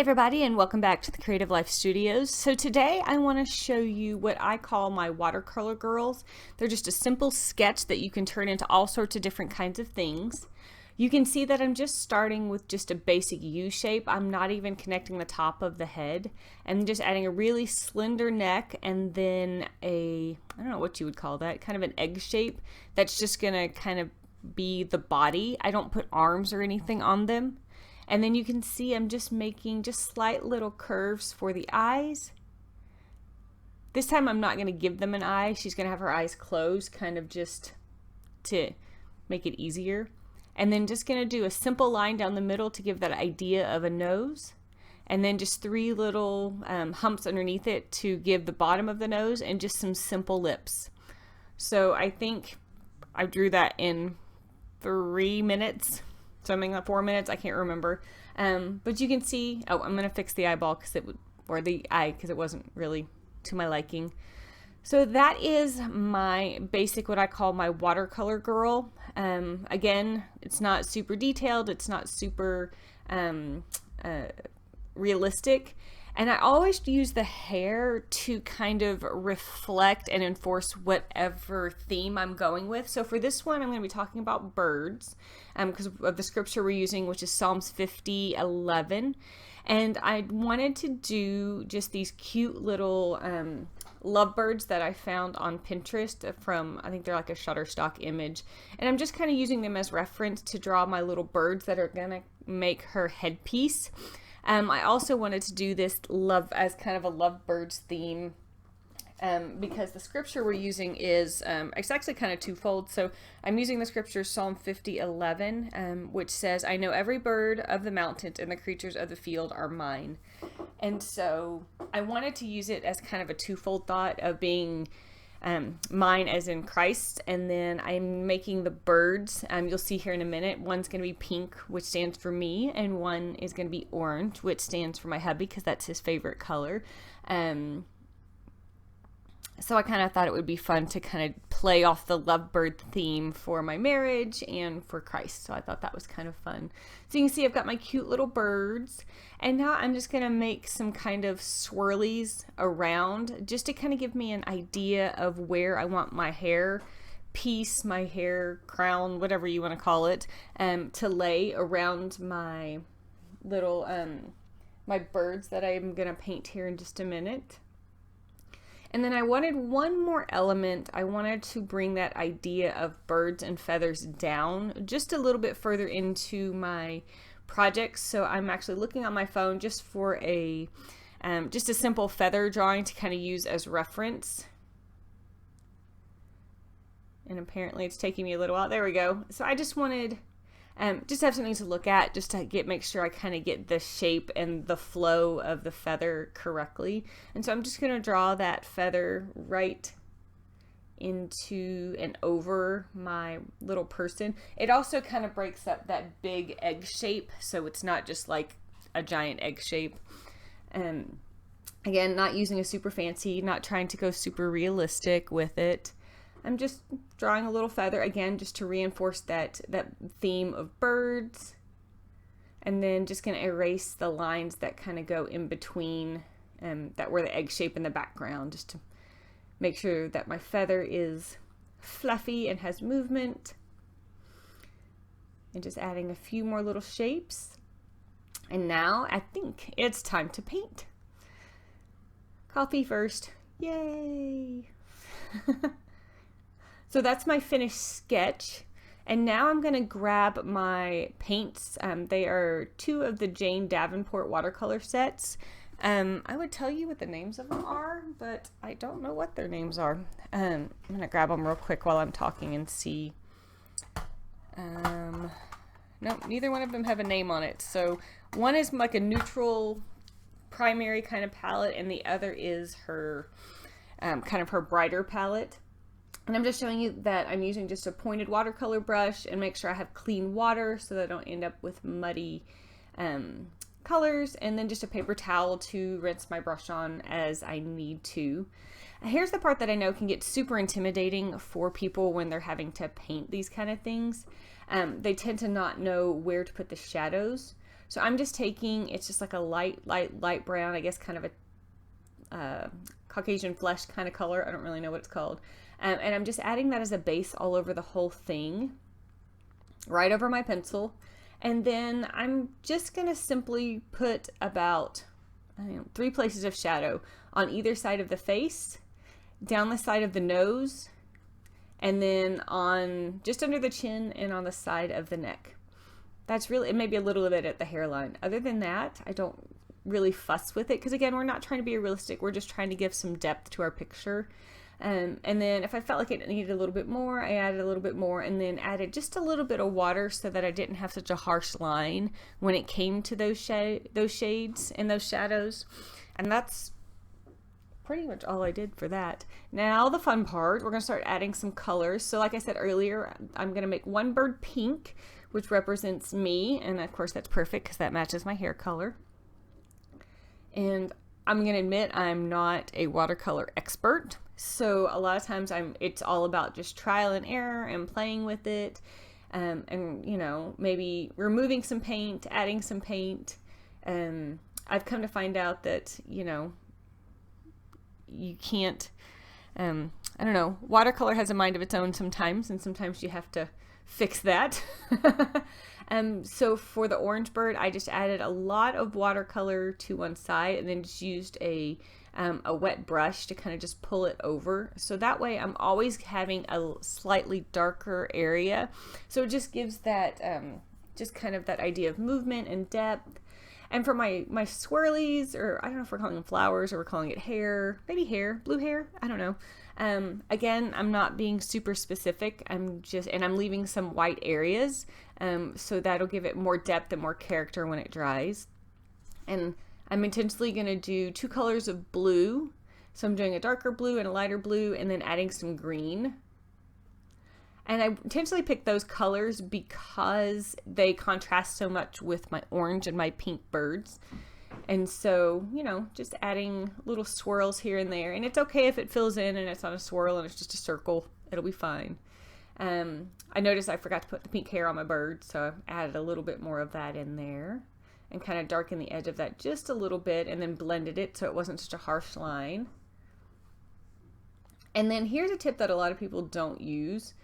everybody, and welcome back to the Creative Life Studios. So today I want to show you what I call my watercolor girls. They're just a simple sketch that you can turn into all sorts of different kinds of things. You can see that I'm just starting with just a basic U shape. I'm not even connecting the top of the head. I'm just adding a really slender neck and then I don't know what you would call that, kind of an egg shape that's just gonna kind of be the body. I don't put arms or anything on them. And then you can see I'm just making just slight little curves for the eyes. This time I'm not going to give them an eye. She's going to have her eyes closed, kind of just to make it easier. And then just going to do a simple line down the middle to give that idea of a nose. And then just three little humps underneath it to give the bottom of the nose and just some simple lips. So I think I drew that in 3 minutes. Something like 4 minutes, I can't remember. But you can see, oh, I'm gonna fix the eyeball or the eye because it wasn't really to my liking. So that is my basic, what I call my watercolor girl. Again, it's not super detailed, it's not super realistic. And I always use the hair to kind of reflect and enforce whatever theme I'm going with. So for this one, I'm going to be talking about birds because of the scripture we're using, which is Psalms 50:11. And I wanted to do just these cute little lovebirds that I found on Pinterest from, I think they're like a Shutterstock image. And I'm just kind of using them as reference to draw my little birds that are going to make her headpiece. I also wanted to do this love as kind of a lovebirds theme because the scripture we're using is, it's actually kind of twofold. So I'm using the scripture Psalm 50:11, which says, "I know every bird of the mountains and the creatures of the field are mine." And so I wanted to use it as kind of a twofold thought of being mine as in Christ, and then I'm making the birds, you'll see here in a minute, one's going to be pink, which stands for me, and one is going to be orange, which stands for my hubby because that's his favorite color. So I kind of thought it would be fun to kind of play off the lovebird theme for my marriage and for Christ. So I thought that was kind of fun. So you can see I've got my cute little birds. And now I'm just going to make some kind of swirlies around just to kind of give me an idea of where I want my hair piece, my hair crown, whatever you want to call it, to lay around my little, my birds that I'm going to paint here in just a minute. And then I wanted one more element. I wanted to bring that idea of birds and feathers down just a little bit further into my projects. So I'm actually looking on my phone just for a just a simple feather drawing to kind of use as reference. And apparently it's taking me a little while. There we go. So I just wanted just have something to look at, just to make sure I kind of get the shape and the flow of the feather correctly. And so I'm just going to draw that feather right into and over my little person. It also kind of breaks up that big egg shape, so it's not just like a giant egg shape. Again, not using a super fancy, not trying to go super realistic with it. I'm just drawing a little feather, again, just to reinforce that theme of birds. And then just going to erase the lines that kind of go in between, that were the egg shape in the background, just to make sure that my feather is fluffy and has movement. And just adding a few more little shapes. And now I think it's time to paint. Coffee first. Yay! So that's my finished sketch. And now I'm going to grab my paints. They are 2 of the Jane Davenport watercolor sets. I would tell you what the names of them are, but I don't know what their names are. I'm going to grab them real quick while I'm talking and see. No, neither one of them have a name on it. So one is like a neutral primary kind of palette, and the other is her kind of her brighter palette. And I'm just showing you that I'm using just a pointed watercolor brush and make sure I have clean water so that I don't end up with muddy colors, and then just a paper towel to rinse my brush on as I need to. Here's the part that I know can get super intimidating for people when they're having to paint these kind of things. They tend to not know where to put the shadows. So I'm just taking, it's just like a light brown, I guess kind of a Caucasian flesh kind of color. I don't really know what it's called. And I'm just adding that as a base all over the whole thing, right over my pencil. And then I'm just going to simply put about 3 places of shadow on either side of the face, down the side of the nose, and then on just under the chin and on the side of the neck. That's really, it may be a little bit at the hairline. Other than that, I don't really fuss with it because, again, we're not trying to be realistic. We're just trying to give some depth to our picture. And then if I felt like it needed a little bit more, I added a little bit more, and then added just a little bit of water so that I didn't have such a harsh line when it came to those shades and those shadows. And that's pretty much all I did for that. Now the fun part, we're going to start adding some colors. So like I said earlier, I'm going to make one bird pink, which represents me, and of course that's perfect because that matches my hair color. And I'm going to admit I'm not a watercolor expert, so a lot of times it's all about just trial and error and playing with it, and you know, maybe removing some paint, adding some paint. I've come to find out that, you know, you can't, I don't know, watercolor has a mind of its own sometimes, and sometimes you have to fix that. So for the orange bird, I just added a lot of watercolor to one side and then just used a wet brush to kind of just pull it over. So that way I'm always having a slightly darker area. So it just gives that, just kind of that idea of movement and depth. And for my swirlies, or I don't know if we're calling them flowers or we're calling it hair, maybe hair, blue hair, I don't know. Again, I'm not being super specific. I'm leaving some white areas. So that'll give it more depth and more character when it dries. And I'm intentionally going to do 2 colors of blue. So I'm doing a darker blue and a lighter blue, and then adding some green. And I intentionally picked those colors because they contrast so much with my orange and my pink birds. And so, you know, just adding little swirls here and there. And it's okay if it fills in and it's not a swirl and it's just a circle. It'll be fine. I noticed I forgot to put the pink hair on my bird, so I added a little bit more of that in there and kind of darkened the edge of that just a little bit and then blended it so it wasn't such a harsh line. And then here's a tip that a lot of people don't use.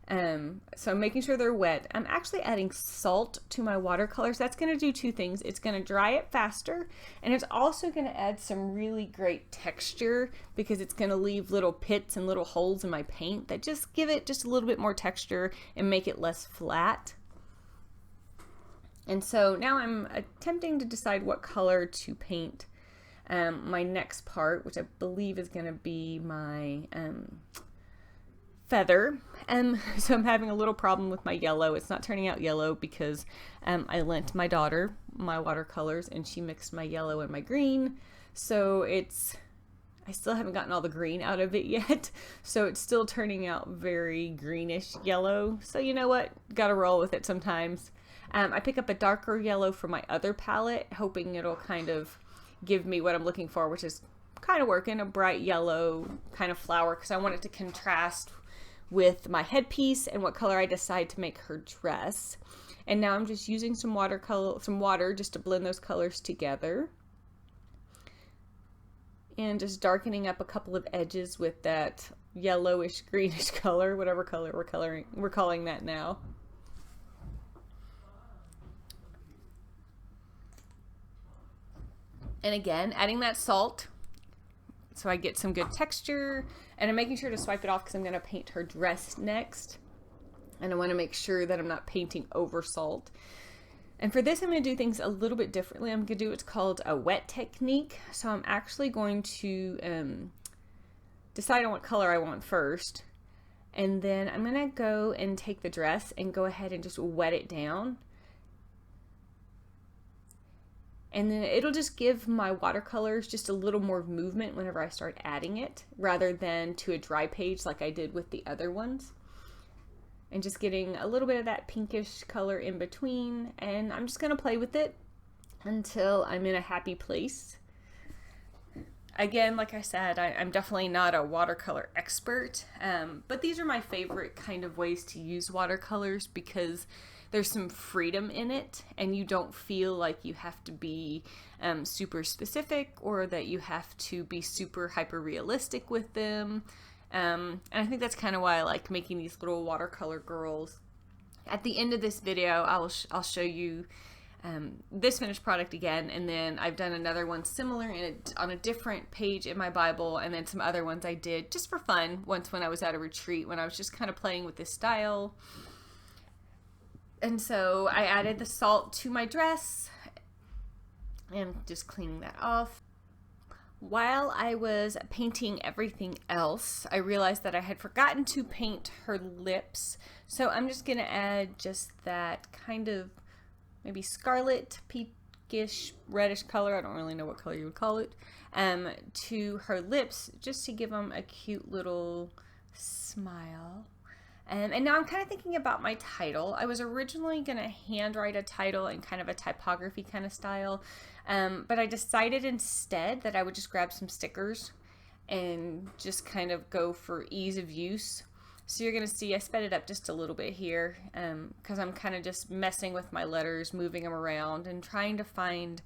So I'm making sure they're wet. I'm actually adding salt to my watercolors. That's going to do 2 things. It's going to dry it faster, and it's also going to add some really great texture because it's going to leave little pits and little holes in my paint that just give it just a little bit more texture and make it less flat. And so now I'm attempting to decide what color to paint my next part, which I believe is going to be my feather. So I'm having a little problem with my yellow. It's not turning out yellow because I lent my daughter my watercolors and she mixed my yellow and my green. So I still haven't gotten all the green out of it yet. So it's still turning out very greenish yellow. So you know what? Gotta roll with it sometimes. I pick up a darker yellow from my other palette, hoping it'll kind of give me what I'm looking for, which is kind of working, a bright yellow kind of flower, because I want it to contrast with my headpiece and what color I decide to make her dress. And now I'm just using some water just to blend those colors together, and just darkening up a couple of edges with that yellowish greenish color, whatever color we're calling that now. And again, adding that salt so I get some good texture, and I'm making sure to swipe it off because I'm going to paint her dress next, and I want to make sure that I'm not painting over salt. And for this, I'm going to do things a little bit differently. I'm going to do what's called a wet technique. So I'm actually going to decide on what color I want first, and then I'm going to go and take the dress and go ahead and just wet it down. And then it'll just give my watercolors just a little more movement whenever I start adding it, rather than to a dry page like I did with the other ones. And just getting a little bit of that pinkish color in between. And I'm just going to play with it until I'm in a happy place. Again, like I said, I'm definitely not a watercolor expert, but these are my favorite kind of ways to use watercolors because there's some freedom in it and you don't feel like you have to be super specific or that you have to be super hyper realistic with them. And I think that's kind of why I like making these little watercolor girls. At the end of this video, I'll show you this finished product again, and then I've done another one similar on a different page in my Bible, and then some other ones I did just for fun once when I was at a retreat when I was just kind of playing with this style. And so I added the salt to my dress and just cleaning that off. While I was painting everything else, I realized that I had forgotten to paint her lips. So I'm just going to add just that kind of maybe scarlet, pinkish, reddish color. I don't really know what color you would call it. To her lips just to give them a cute little smile. And now I'm kind of thinking about my title. I was originally going to handwrite a title in kind of a typography kind of style, but I decided instead that I would just grab some stickers and just kind of go for ease of use. So you're going to see I sped it up just a little bit here because I'm kind of just messing with my letters, moving them around and trying to find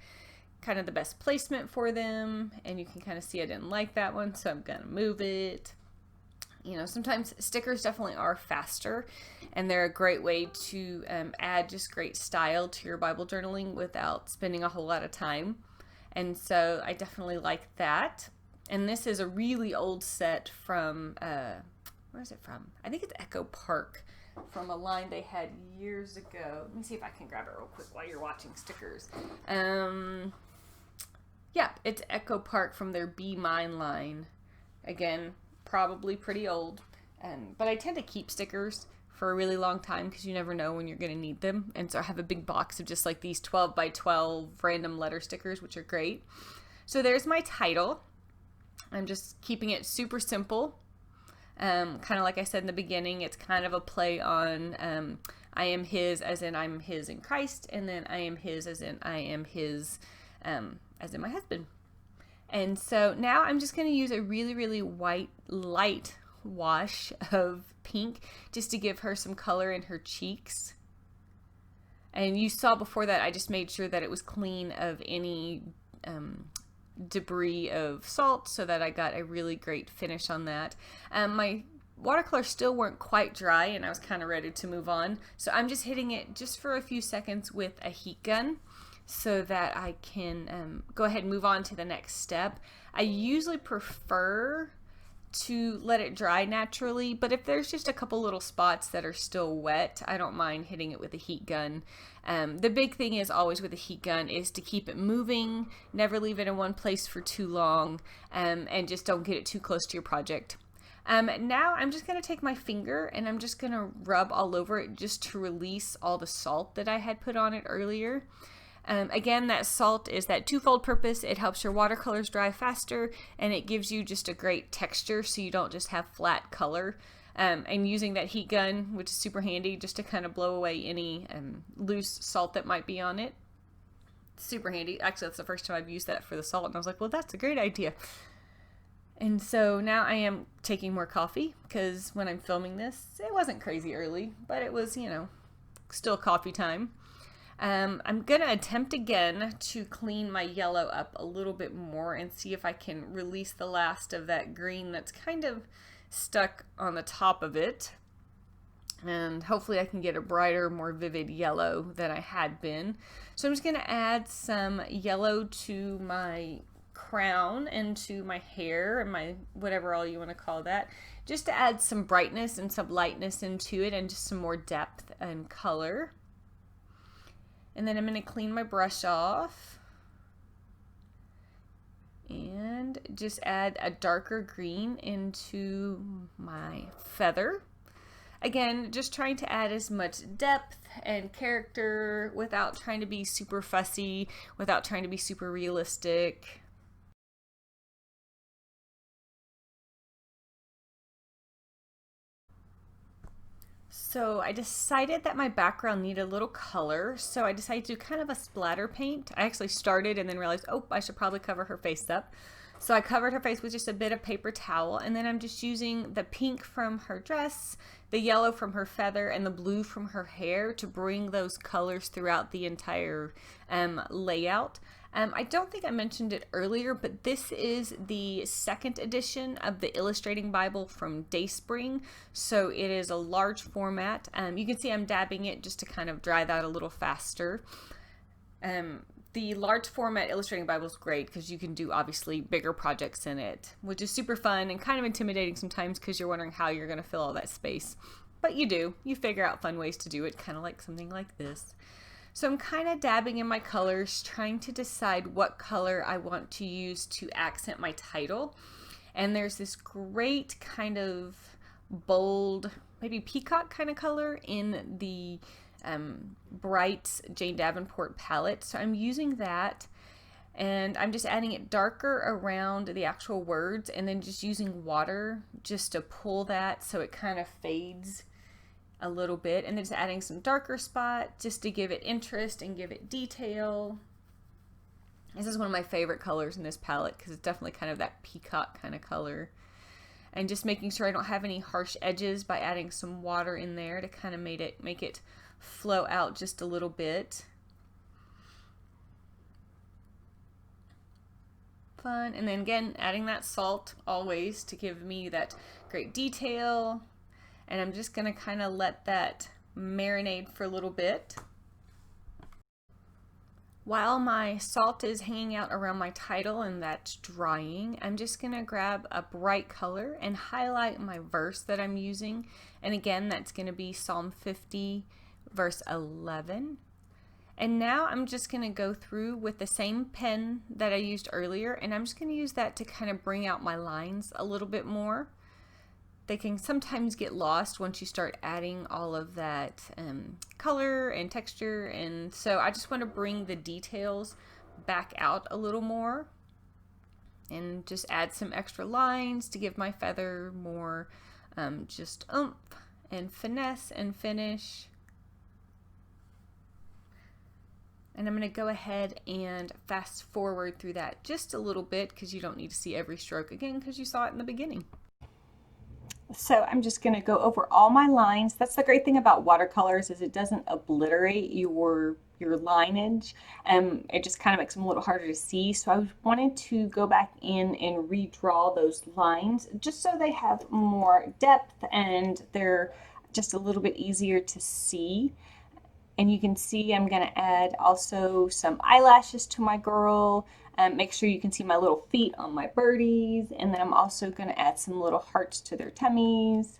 kind of the best placement for them. And you can kind of see I didn't like that one, so I'm going to move it. You know, sometimes stickers definitely are faster and they're a great way to add just great style to your Bible journaling without spending a whole lot of time. And so I definitely like that. And this is a really old set from, where is it from? I think it's Echo Park, from a line they had years ago. Let me see if I can grab it real quick while you're watching stickers. Yeah, it's Echo Park from their Be Mine line. Again, probably pretty old, but I tend to keep stickers for a really long time because you never know when you're going to need them. And so I have a big box of just like these 12 by 12 random letter stickers, which are great. So there's my title. I'm just keeping it super simple. Kind of like I said in the beginning, it's kind of a play on I am his as in I'm his in Christ, and then I am his as in I am his as in my husband. And so now I'm just going to use a really, really white, light wash of pink just to give her some color in her cheeks. And you saw before that I just made sure that it was clean of any debris of salt so that I got a really great finish on that. My watercolor still weren't quite dry and I was kind of ready to move on. So I'm just hitting it just for a few seconds with a heat gun, so that I can go ahead and move on to the next step. I usually prefer to let it dry naturally, but if there's just a couple little spots that are still wet, I don't mind hitting it with a heat gun. The big thing is always with a heat gun is to keep it moving, never leave it in one place for too long, and just don't get it too close to your project. Now I'm just going to take my finger and I'm just going to rub all over it just to release all the salt that I had put on it earlier. Again, that salt is that twofold purpose. It helps your watercolors dry faster and it gives you just a great texture so you don't just have flat color. And using that heat gun, which is super handy just to kind of blow away any loose salt that might be on it. Super handy. Actually, that's the first time I've used that for the salt and I was like, well, that's a great idea. And so now I am taking more coffee because when I'm filming this, it wasn't crazy early, but it was, you know, still coffee time. I'm going to attempt again to clean my yellow up a little bit more and see if I can release the last of that green that's kind of stuck on the top of it. And hopefully I can get a brighter, more vivid yellow than I had been. So I'm just going to add some yellow to my crown and to my hair and my whatever all you want to call that, just to add some brightness and some lightness into it and just some more depth and color. And then I'm going to clean my brush off and just add a darker green into my feather. Again, just trying to add as much depth and character without trying to be super fussy, without trying to be super realistic. So I decided that my background needed a little color, so I decided to do kind of a splatter paint. I actually started and then realized, oh, I should probably cover her face up. So I covered her face with just a bit of paper towel, and then I'm just using the pink from her dress, the yellow from her feather, and the blue from her hair to bring those colors throughout the entire layout. I don't think I mentioned it earlier, but this is the second edition of the Illustrating Bible from Dayspring. So it is a large format. You can see I'm dabbing it just to kind of dry that a little faster. The large format Illustrating Bible is great because you can do obviously bigger projects in it, which is super fun and kind of intimidating sometimes because you're wondering how you're going to fill all that space. But you do. You figure out fun ways to do it, kind of like something like this. So I'm kind of dabbing in my colors, trying to decide what color I want to use to accent my title. And there's this great kind of bold, maybe peacock kind of color in the bright Jane Davenport palette. So I'm using that, and I'm just adding it darker around the actual words, and then just using water just to pull that so it kind of fades a little bit, and then just adding some darker spot just to give it interest and give it detail. This is one of my favorite colors in this palette because it's definitely kind of that peacock kind of color. And just making sure I don't have any harsh edges by adding some water in there to kind of make it flow out just a little bit. Fun. And then again, adding that salt always to give me that great detail. And I'm just going to kind of let that marinate for a little bit. While my salt is hanging out around my title and that's drying, I'm just going to grab a bright color and highlight my verse that I'm using. And again, that's going to be Psalm 50, verse 11. And now I'm just going to go through with the same pen that I used earlier, and I'm just going to use that to kind of bring out my lines a little bit more. They can sometimes get lost once you start adding all of that color and texture, and so I just want to bring the details back out a little more and just add some extra lines to give my feather more just oomph and finesse and finish. And I'm going to go ahead and fast forward through that just a little bit because you don't need to see every stroke again because you saw it in the beginning. So I'm just going to go over all my lines. That's the great thing about watercolors is it doesn't obliterate your lineage. It just kind of makes them a little harder to see. So I wanted to go back in and redraw those lines just so they have more depth and they're just a little bit easier to see. And you can see I'm going to add also some eyelashes to my girl. Make sure you can see my little feet on my birdies. And then I'm also going to add some little hearts to their tummies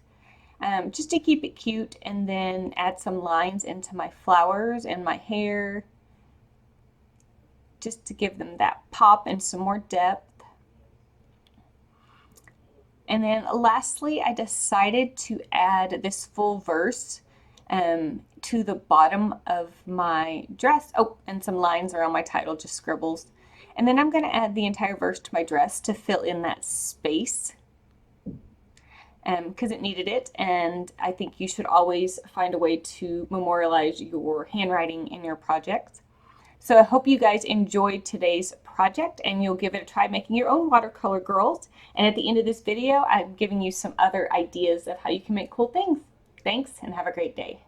just to keep it cute. And then add some lines into my flowers and my hair just to give them that pop and some more depth. And then lastly, I decided to add this full verse to the bottom of my dress. Oh, and some lines around my title, just scribbles. And then I'm going to add the entire verse to my dress to fill in that space because it needed it. And I think you should always find a way to memorialize your handwriting in your projects. So I hope you guys enjoyed today's project and you'll give it a try making your own watercolor girls. And at the end of this video, I'm giving you some other ideas of how you can make cool things. Thanks and have a great day.